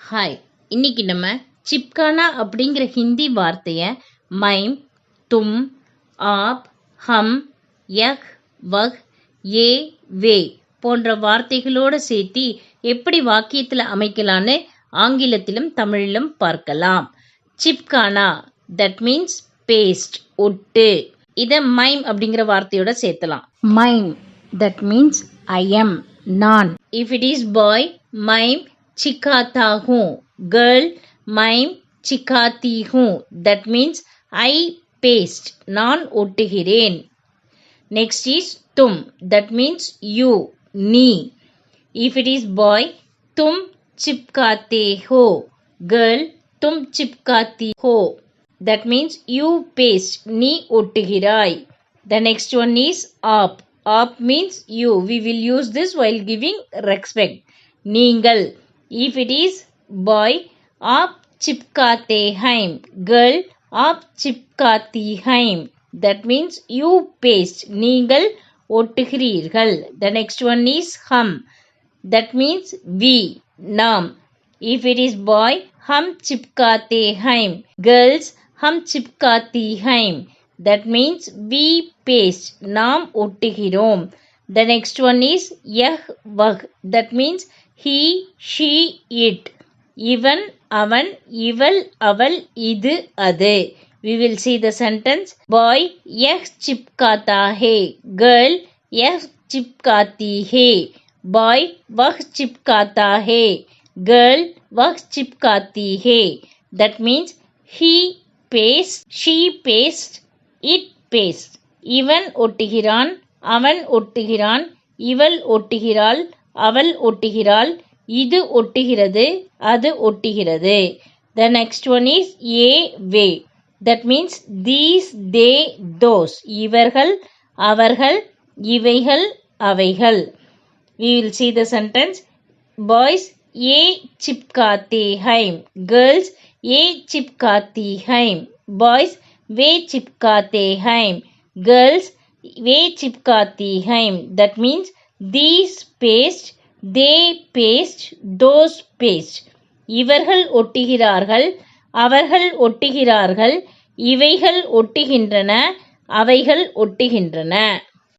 Hi, இன்னைக்கு நம்ம சிப்கானா அப்படிங்கிற ஹிந்தி வார்த்தையை மைம், தும், ஆப், ஹம், யஹ், வஹ், ஏ, வே போன்ற வார்த்தைகளோடு சேர்த்து எப்படி வாக்கியத்தில் அமைக்கலான்னு ஆங்கிலத்திலும் தமிழிலும் பார்க்கலாம். சிப்கானா தட் மீன்ஸ் பேஸ்ட், ஒட்டு. இதை மைம் அப்படிங்கிற வார்த்தையோட சேர்த்தலாம். மைம் தட் மீன்ஸ் ஐ எம், நான். இஃப் இட் இஸ் பாய், மைம் चिकाता हूँ. गर्ल மைம் चिकाती हूँ. that means I paste, நான் ஒட்டுகிறேன். next is तुम, that means you, நீ. if it is boy, तुम चिपकाते हो. girl तुम चिपकाती हो. that means you paste, நீ ஒட்டுகிறாய். the next one is आप. आप means you. we will use this while giving respect. நீங்கள். if it is boy, आप चिपकाते हैं. girl आप चिपकाती हैं. that means you paste, நீங்கள் ஒட்டுகிறீர்கள். the next one is हम. that means we, நாம். if it is boy, हम चिपकाते हैं. girls हम चिपकाती हैं. that means we paste, நாம் ஒட்டுகிறோம். the next one is यह वह. that means he, she, it. இவன், அவன், இவள், அவள், இது, அது. we will see the sentence. boy यह चिपकाता है. girl यह चिपकाती है. boy वह चिपकाता है. girl वह चिपकाती है. that means he pastes, she pastes, it pastes. இவன் ஒட்டுகிறான், அவன் ஒட்டுகிறான், இவள் ஒட்டுகிறாள், அவள் ஒட்டுகிறாள், இது ஒட்டுகிறது, அது ஒட்டுகிறது. the next one is A way. that means these, they, those. இவர்கள், அவர்கள், இவைகள், அவைகள். we will see the sentence. boys ये चिपकाते हैं. girls ये चिपकाती हैं. boys वे चिपकाते हैं. girls वे चिपकाती हैं. that means these paste, they paste, those paste. இவர்கள் ஒட்டுகிறார்கள், அவர்கள் ஒட்டுகிறார்கள், இவைகள் ஒட்டுகின்றன, அவைகள் ஒட்டுகின்றன.